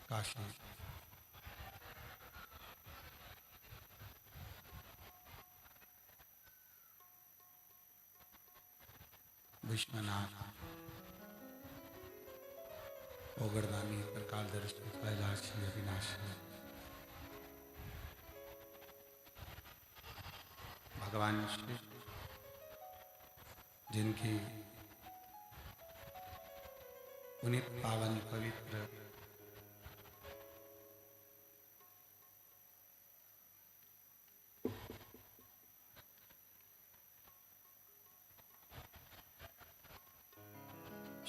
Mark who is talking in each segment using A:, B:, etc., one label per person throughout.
A: काशी। विश्वनाथ ओगरदानी प्रकालदर्शी कैलाशी अविनाशी भगवान श्री जिनकी पुनीत पावन पवित्र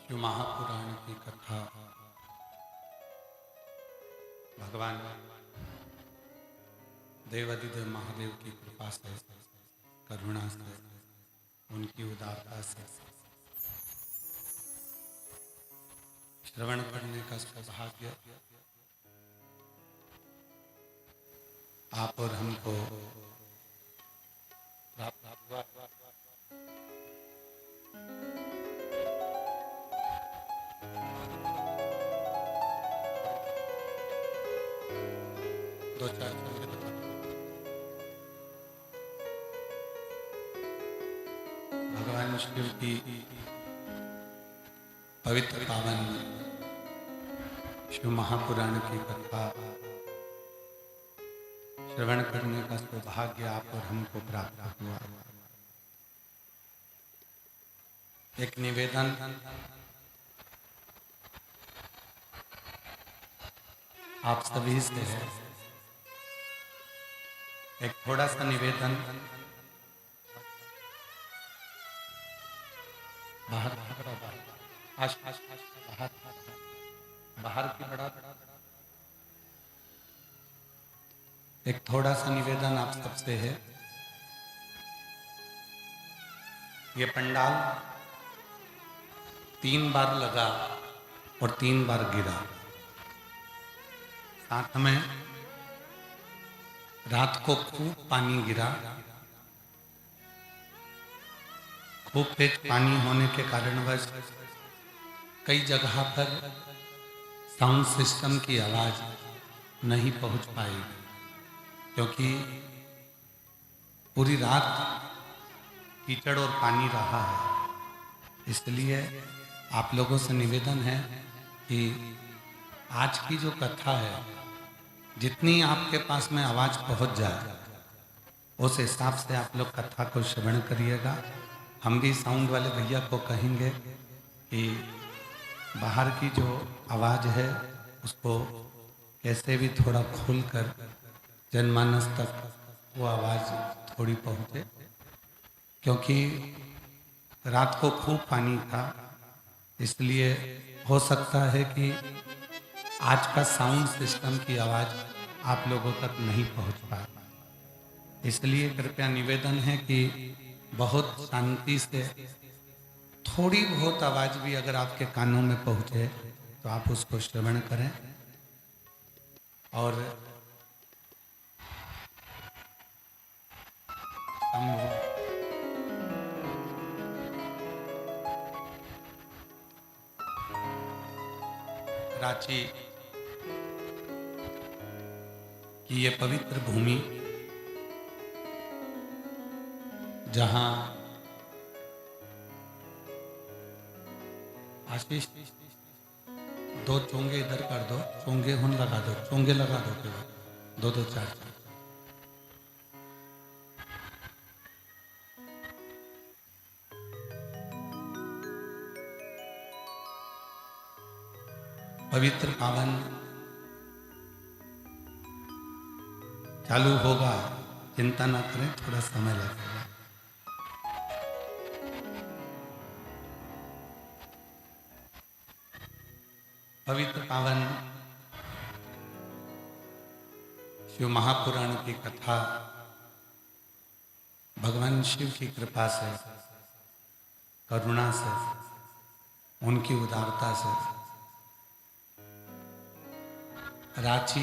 A: शिव महापुराण की कथा भगवान देवादिदेव महादेव की कृपा से, करुणा से, उनकी उदारता से श्रवण करने का सौभाग्य आप और हमको प्राप्त हुआ। दो चार भगवान शिव की पवित्र पावन शिव महापुराण की कथा श्रवण करने का सौभाग्य आप और हमको प्राप्त हुआ। एक निवेदन आप सभी से है, एक थोड़ा सा निवेदन बाहर बाहर की बड़ा एक थोड़ा सा निवेदन आप सबसे है। ये पंडाल 3 बार लगा और 3 बार गिरा। साथ में रात को खूब पानी गिरा। खूब तेज पानी होने के कारणवश कई जगह पर साउंड सिस्टम की आवाज नहीं पहुंच पाई, क्योंकि पूरी रात कीचड़ और पानी रहा है। इसलिए आप लोगों से निवेदन है कि आज की जो कथा है, जितनी आपके पास में आवाज पहुंच जाए उस हिसाब से आप लोग कथा को श्रवण करिएगा। हम भी साउंड वाले भैया को कहेंगे कि बाहर की जो आवाज है उसको कैसे भी थोड़ा खोलकर जनमानस तक वो आवाज थोड़ी पहुंचे, क्योंकि रात को खूब पानी था। इसलिए हो सकता है कि आज का साउंड सिस्टम की आवाज आप लोगों तक नहीं पहुंच पाए। इसलिए कृपया निवेदन है कि बहुत शांति से थोड़ी बहुत आवाज भी अगर आपके कानों में पहुंचे तो आप उसको श्रवण करें। और रांची की ये पवित्र भूमि, जहां आशीष 2 चोंगे इधर कर दो, चोंगे हुन लगा दो, चोंगे लगा दो केवल 2 4 पवित्र पावन चालू होगा, चिंता ना करें, थोड़ा समय लगेगा। पवित्र पावन शिव महापुराण की कथा भगवान शिव की कृपा से, करुणा से, उनकी उदारता से रांची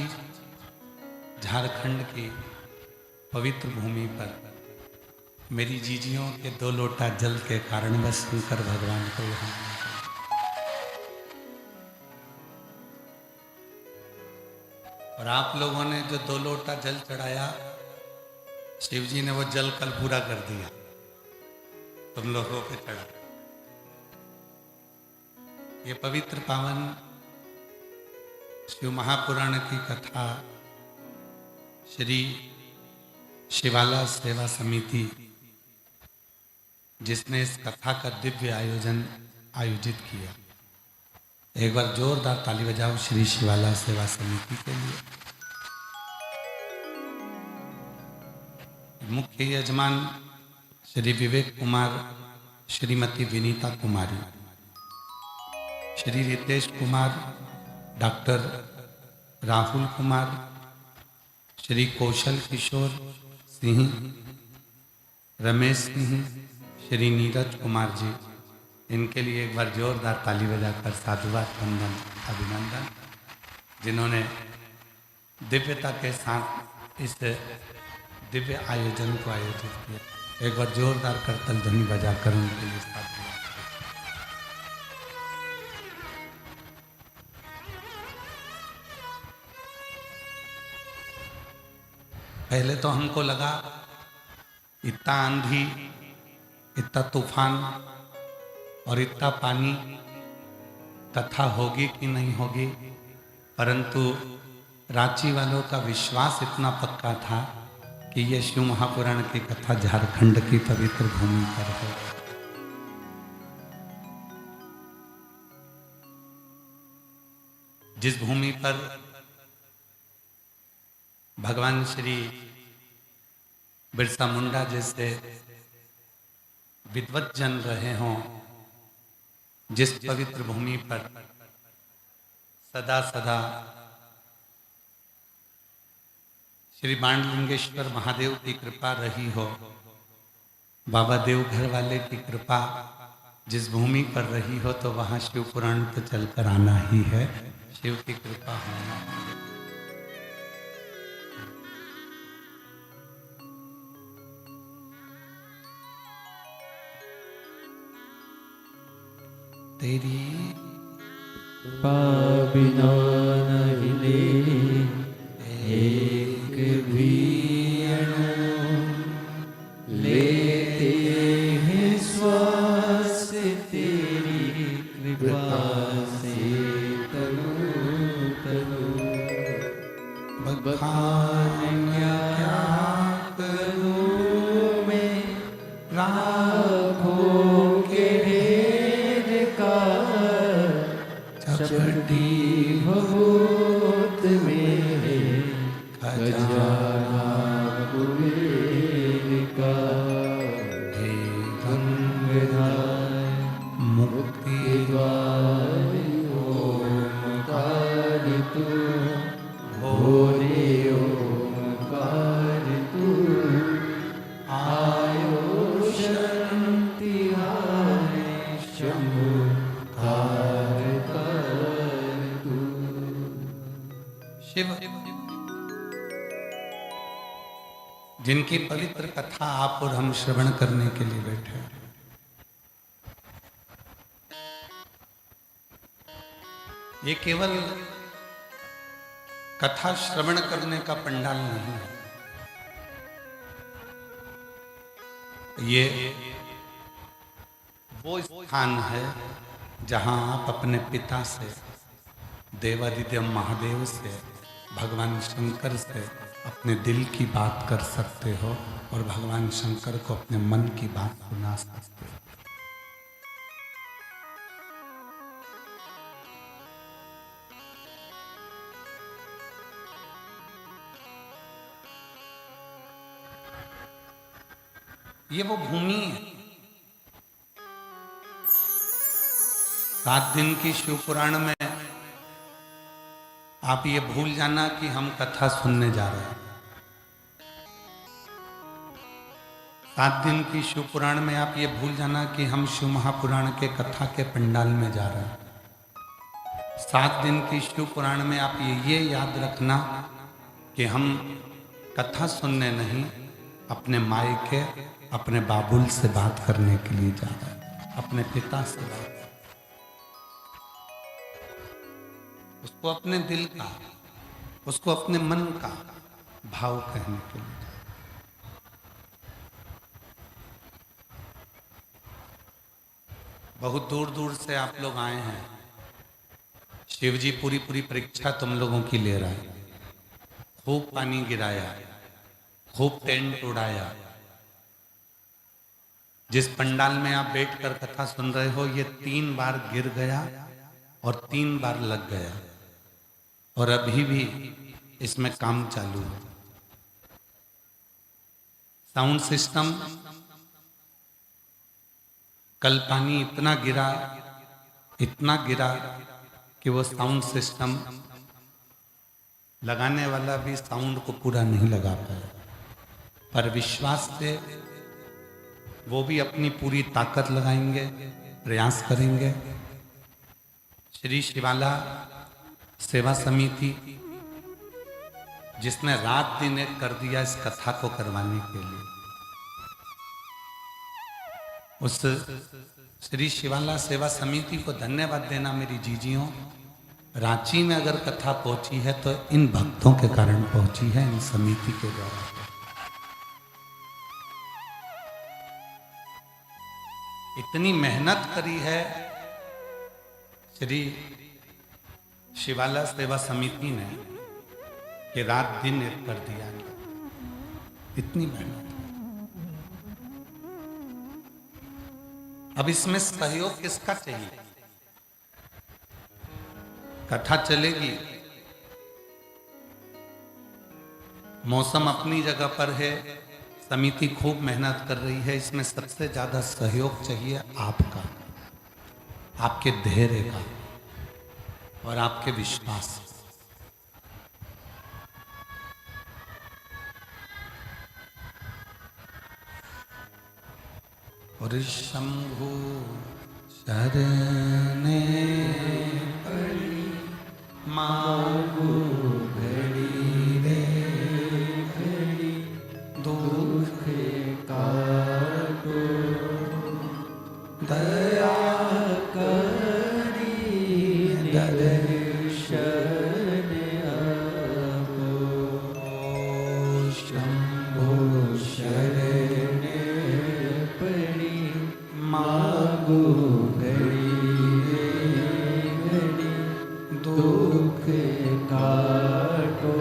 A: झारखंड की पवित्र भूमि पर मेरी जीजियों के 2 लोटा जल के कारणवश शंकर भगवान को यहाँ और आप लोगों ने जो 2 लोटा जल चढ़ाया, शिव जी ने वो जल कल पूरा कर दिया, तुम लोगों पे चढ़ा। ये पवित्र पावन शिव महापुराण की कथा श्री शिवाला सेवा समिति, जिसने इस कथा का दिव्य आयोजन आयोजित किया, एक बार जोरदार ताली बजाओ श्री शिवाला सेवा समिति के लिए। मुख्य यजमान श्री विवेक कुमार, श्रीमती विनीता कुमारी, श्री रितेश कुमार, डॉक्टर राहुल कुमार, श्री कौशल किशोर सिंह, रमेश सिंह, श्री नीरज कुमार जी, इनके लिए एक बार जोरदार ताली बजाकर साधुवाद वंदन अभिनंदन, जिन्होंने दिव्यता के साथ इस दिव्य आयोजन को आयोजित किया। एक बार जोरदार करतल ध्वनि बजाकर उनके लिए साधुवाद। पहले तो हमको लगा इतना आंधी, इतना तूफान और इतना पानी, कथा होगी कि नहीं होगी, परंतु रांची वालों का विश्वास इतना पक्का था कि ये शिव महापुराण की कथा झारखंड की पवित्र भूमि पर है। जिस भूमि पर भगवान श्री बिरसा मुंडा जैसे विद्वत जन रहे हों, जिस पवित्र भूमि पर सदा सदा श्री बाणलिंगेश्वर महादेव की कृपा रही हो, बाबा देवघर वाले की कृपा जिस भूमि पर रही हो, तो वहाँ शिव पुराण तो चलकर आना ही है, शिव की कृपा होना। तेरी
B: बिना नहीं एक भी लेते हैं श्वास तेरी कृपा से तनु तनु। भगवान क्या करूं मैं राखों के ढेर का, चपटी बहुत मेरे खजाना कुबेर का। हे गंगाधर मुक्ति द्वार ओमकार तू, भोरे ओमकार तू, आयो शरण तिहारे शंभु
A: शिव, जिनकी पवित्र कथा आप और हम श्रवण करने के लिए बैठे हैं। ये केवल कथा श्रवण करने का पंडाल नहीं है, ये वो स्थान है जहां आप अपने पिता से, देवादिदेव महादेव से, भगवान शंकर से अपने दिल की बात कर सकते हो और भगवान शंकर को अपने मन की बात सुना सकते हो। ये वो भूमि है। 7 दिन की शिव पुराण में आप ये भूल जाना कि हम कथा सुनने जा रहे हैं। 7 दिन की शिव पुराण में आप ये भूल जाना कि हम शिव महापुराण के कथा के पंडाल में जा रहे हैं। 7 दिन की शिव पुराण में आप ये याद रखना कि हम कथा सुनने नहीं, अपने मायके, अपने बाबुल से बात करने के लिए जा रहे हैं, अपने पिता से बात, उसको अपने दिल का, उसको अपने मन का भाव कहने के लिए। बहुत दूर दूर से आप लोग आए हैं। शिव जी पूरी पूरी परीक्षा तुम लोगों की ले रहा है। खूब पानी गिराया, खूब टेंट उड़ाया। जिस पंडाल में आप बैठकर कथा सुन रहे हो, ये 3 बार गिर गया और 3 बार लग गया, और अभी भी इसमें काम चालू है। साउंड सिस्टम, कल पानी इतना गिरा कि वो साउंड सिस्टम लगाने वाला भी साउंड को पूरा नहीं लगा पाया, पर विश्वास से वो भी अपनी पूरी ताकत लगाएंगे, प्रयास करेंगे। श्री शिवाला सेवा समिति जिसने रात दिन एक कर दिया इस कथा को करवाने के लिए, उस श्री शिवाला सेवा समिति को धन्यवाद देना मेरी जीजियों। रांची में अगर कथा पहुंची है तो इन भक्तों के कारण पहुंची है, इन समिति के द्वारा। इतनी मेहनत करी है श्री शिवाला सेवा समिति ने कि रात दिन एक कर दिया। इतनी मेहनत। अब इसमें सहयोग किसका चाहिए? कथा चलेगी, मौसम अपनी जगह पर है, समिति खूब मेहनत कर रही है। इसमें सबसे ज्यादा सहयोग चाहिए आपका, आपके धैर्य का और आपके विश्वास। और शंभु शरणे पड़ी मांगू घड़ी रे घड़ी, दुख काटो दया करी दर्शन आपो। शंभु शरणे पड़ी मांगू घड़ी रे घड़ी, दुख काटो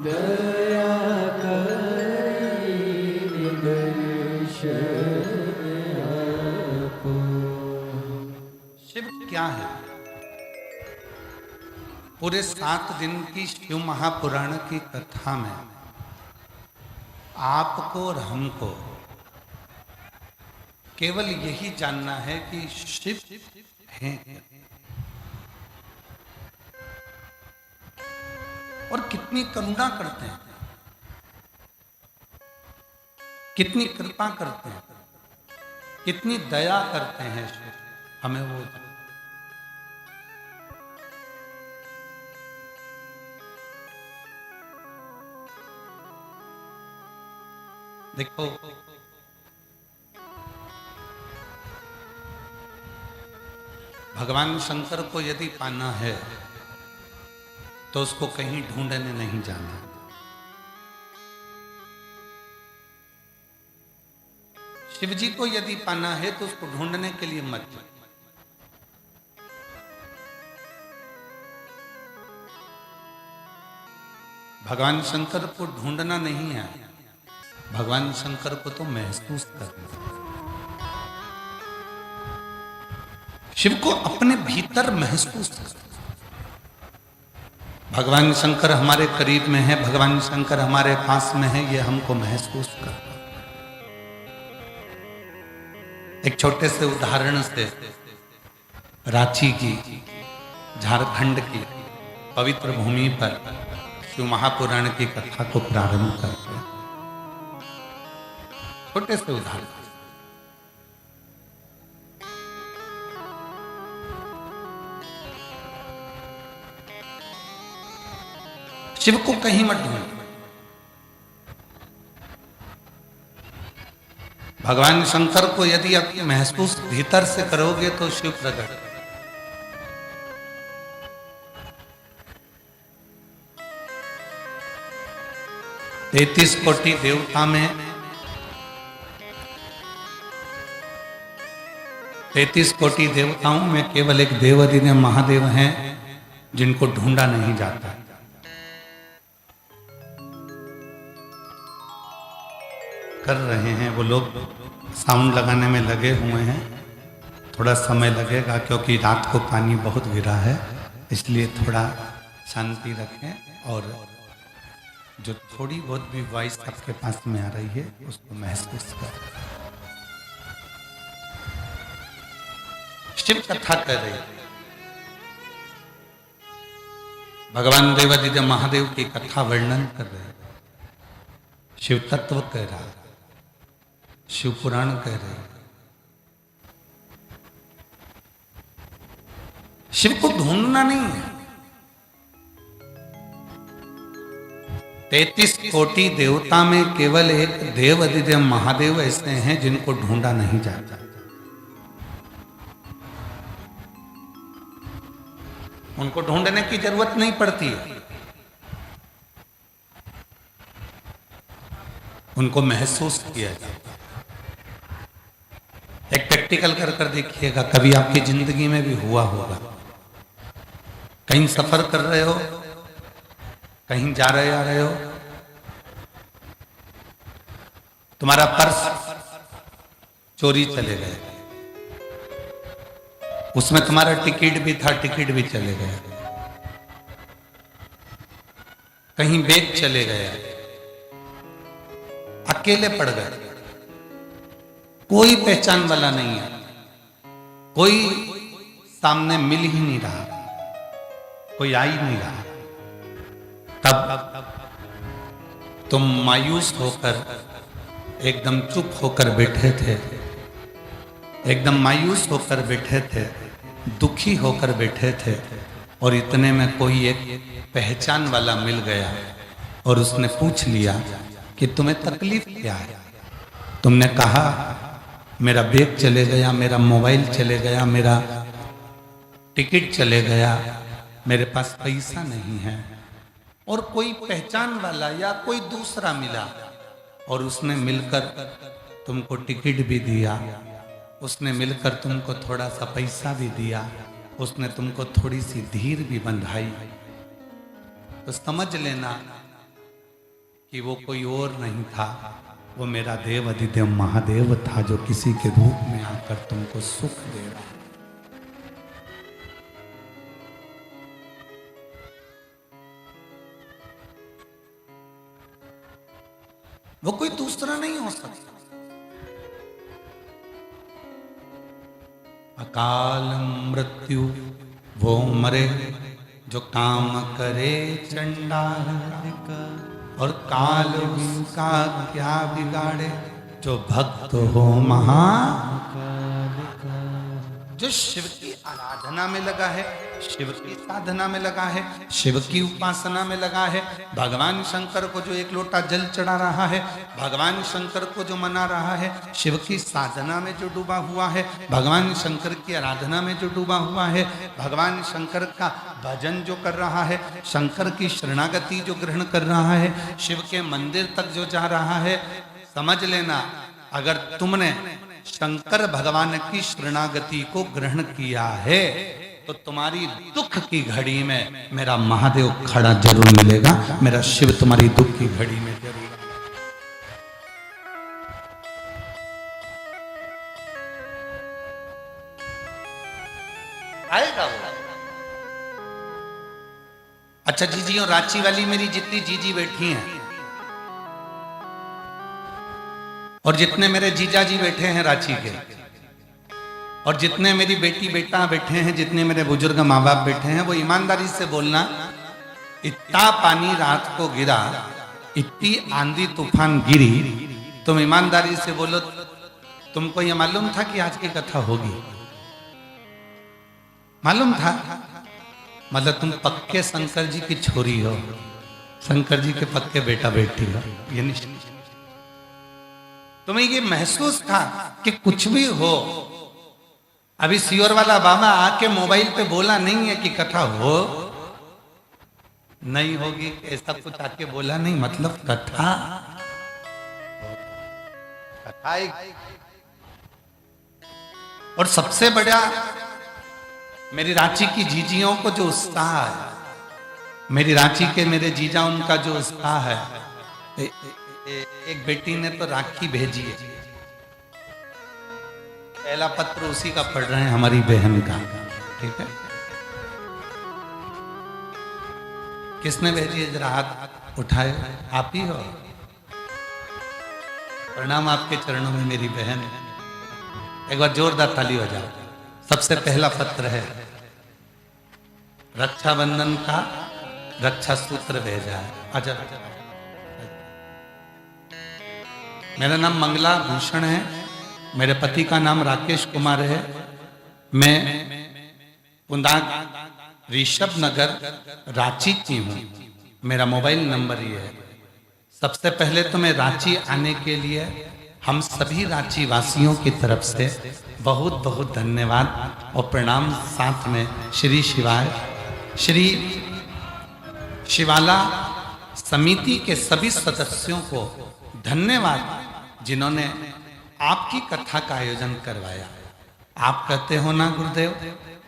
A: दया करी दर्शन आपो। शिव क्या है? पूरे 7 दिन की शिव महापुराण की कथा में आपको और हमको केवल यही जानना है कि शिव हैं और कितनी करुणा करते हैं, कितनी कृपा करते हैं, कितनी दया करते हैं शिव हमें। वो देखो, भगवान शंकर को यदि पाना है तो उसको कहीं ढूंढने नहीं जाना। शिव जी को यदि पाना है तो उसको ढूंढने के लिए मत जाओ। भगवान शंकर को ढूंढना नहीं है, भगवान शंकर को तो महसूस करना। शिव को अपने भीतर महसूस करना। भगवान शंकर हमारे करीब में है, भगवान शंकर हमारे पास में है, ये हमको महसूस करना। एक छोटे से उदाहरण से रांची की, झारखंड की पवित्र भूमि पर शिव महापुराण की कथा को प्रारंभ करते हैं। छोटे से उदाहरण। शिव को कहीं मत ढूंढो। भगवान शंकर को यदि आप महसूस भीतर से करोगे तो शिव प्रकट। 33 कोटि देवता में 33 कोटि देवताओं में केवल एक देवाधिदेव महादेव हैं जिनको ढूंढा नहीं जाता। कर रहे हैं वो लोग, साउंड लगाने में लगे हुए हैं। थोड़ा समय लगेगा क्योंकि रात को पानी बहुत गिरा है, इसलिए थोड़ा शांति रखें और जो थोड़ी बहुत भी वॉइस आपके पास में आ रही है उसको महसूस करें। शिव कथा कर रही है, भगवान देवादिदेव महादेव की कथा वर्णन कर रहे हैं, शिव तत्व कह रहा है, शिव पुराण कह रहे हैं। शिव को ढूंढना नहीं है। 33 कोटि देवता में केवल एक देव अधिदेव महादेव ऐसे हैं जिनको ढूंढा नहीं जाता। उनको ढूंढने की जरूरत नहीं पड़ती है, उनको महसूस किया जाता है। एक प्रैक्टिकल कर देखिएगा, कभी आपकी जिंदगी में भी हुआ होगा। कहीं सफर कर रहे हो, कहीं जा रहे आ रहे हो, तुम्हारा पर्स चोरी चले गए, उसमें तुम्हारा टिकट भी था, टिकट भी चले गया। कहीं बैग चले गया, अकेले पड़ गए, कोई पहचान वाला नहीं है, कोई सामने मिल ही नहीं रहा, कोई आ ही नहीं रहा। तब तुम मायूस होकर एकदम चुप होकर बैठे थे, एकदम मायूस होकर बैठे थे, दुखी होकर बैठे थे, और इतने में कोई एक पहचान वाला मिल गया और उसने पूछ लिया कि तुम्हें तकलीफ क्या है। तुमने कहा मेरा बैग चले गया, मेरा मोबाइल चले गया, मेरा टिकट चले गया, मेरे पास पैसा नहीं है। और कोई पहचान वाला या कोई दूसरा मिला और उसने मिलकर तुमको टिकट भी दिया, उसने मिलकर तुमको थोड़ा सा पैसा भी दिया, उसने तुमको थोड़ी सी धीर भी बंधाई, तो समझ लेना कि वो कोई और नहीं था, वो मेरा देव अधिदेव महादेव था जो किसी के रूप में आकर तुमको सुख दे रहा है। वो कोई दूसरा नहीं हो सकता। अकाल मृत्यु वो मरे जो काम करे चंडाल का, और काल उसका क्या बिगाड़े जो भक्त हो महाकाल का। जो शिव की आराधना में लगा है, शिव की साधना में लगा है, शिव की उपासना में लगा है, भगवान शंकर को जो एक लोटा जल चढ़ा रहा है, भगवान शंकर को जो मना रहा है, शिव की साधना में जो डूबा हुआ है, भगवान शंकर की आराधना में जो डूबा हुआ है, भगवान शंकर का भजन जो कर रहा है, शंकर की शरणागति जो ग्रहण कर रहा है, शिव के मंदिर तक जो जा रहा है, समझ लेना अगर तुमने शंकर भगवान की शरणागति को ग्रहण किया है तो तुम्हारी दुख की घड़ी में मेरा महादेव खड़ा जरूर मिलेगा, मेरा शिव तुम्हारी दुख की घड़ी में जरूर आएगा वो। अच्छा जीजी, और रांची वाली मेरी जितनी जीजी बैठी हैं और जितने मेरे जीजा जी बैठे हैं रांची के, और जितने मेरी बेटी बेटा बैठे हैं, जितने मेरे बुजुर्ग माँ बाप बैठे हैं, वो ईमानदारी से बोलना, इतना पानी रात को गिरा, इतनी आंधी तूफान गिरी, तुम ईमानदारी से बोलो, तुमको ये मालूम था कि आज की कथा होगी? मालूम था? मतलब तुम पक्के शंकर जी की छोरी हो, शंकर जी के पक्के बेटा बेटी हो, ये निश्चित। तुम्हें ये महसूस था कि कुछ भी हो, अभी सियोर वाला बाबा आके मोबाइल पे बोला नहीं है कि कथा हो, नहीं होगी, ऐसा कुछ आके बोला नहीं, मतलब कथा कथा और सबसे बड़ा मेरी रांची की जीजियों को जो उत्साह है, मेरी रांची के मेरे जीजा उनका जो उत्साह है, एक बेटी ने तो राखी भेजी है, पहला पत्र उसी का पढ़ रहे हैं, हमारी बहन का। ठीक है, किसने भेजी है, जरा हाथ उठाए, आप ही हो। प्रणाम आपके चरणों में मेरी बहन, एक बार जोरदार ताली हो जाओ। सबसे पहला पत्र है, रक्षाबंधन का रक्षा सूत्र भेजा है। अच्छा, मेरा नाम मंगला भूषण है, मेरे पति का नाम राकेश कुमार है, मैं पुंदाग ऋषभ नगर रांची की हूँ, मेरा मोबाइल नंबर ये है। सबसे पहले तो मैं रांची आने के लिए हम सभी रांची वासियों की तरफ से बहुत बहुत धन्यवाद और प्रणाम, साथ में श्री शिवाय श्री शिवाला समिति के सभी सदस्यों को धन्यवाद, जिन्होंने आपकी कथा का आयोजन करवाया। आप कहते हो ना गुरुदेव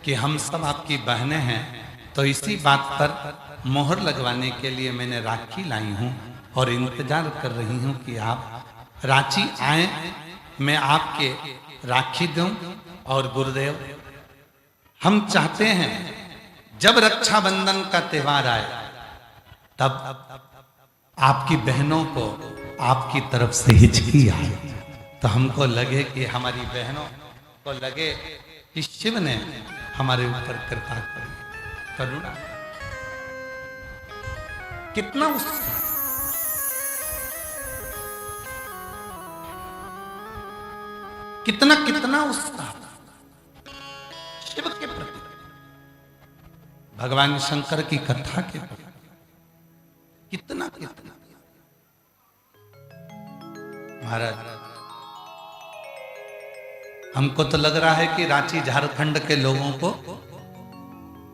A: कि हम सब आपकी बहनें हैं, तो इसी बात पर मोहर लगवाने के लिए मैंने राखी लाई हूँ और इंतजार कर रही हूँ कि आप रांची आए, मैं आपके राखी दूं। और गुरुदेव, हम चाहते हैं जब रक्षाबंधन का त्योहार आए तब आपकी बहनों को आपकी तरफ से हिचकी आए, तो हमको लगे कि हमारी बहनों को लगे कि शिव ने हमारे ऊपर कृपा करी, करुणा। कितना उत्साह, कितना कितना उत्साह शिव के प्रति, भगवान शंकर की कथा के प्रति, कितना कितना। महाराज, हमको तो लग रहा है कि रांची झारखंड के लोगों को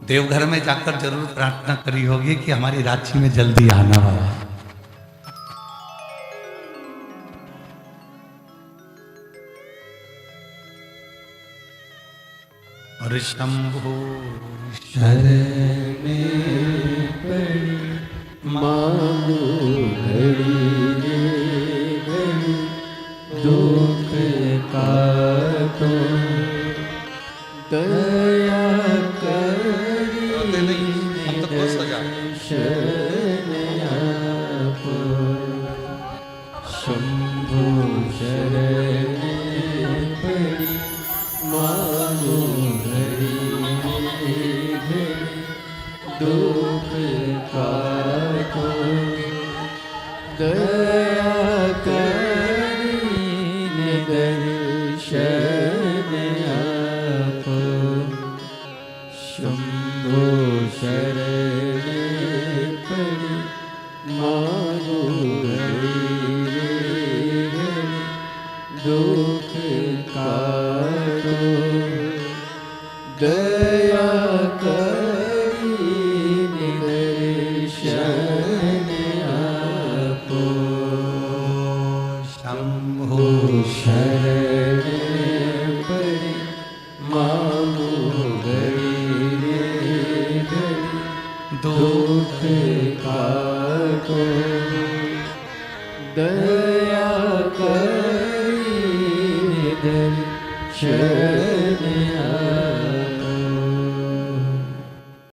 A: देवघर में जाकर जरूर प्रार्थना करी होगी कि हमारी रांची में जल्दी आना बाबा। और शंभु
B: शरण पड़ी मांगो घड़ी घड़ी, दुख का तो दया करी,
A: हम तो खुश हो जाओ।
B: शरण आप शंभु शरण पड़ी मांगो दुख का तो दया करी, दर्शन आप शंभो शरण पड़ी मांगो घड़ी घड़ी, दुख का तो दया करी, दर्शन आप
A: शंभु
B: शरण पड़ी मांगो घड़ी घड़ी, दुख का तो दया करी, दर्शन आप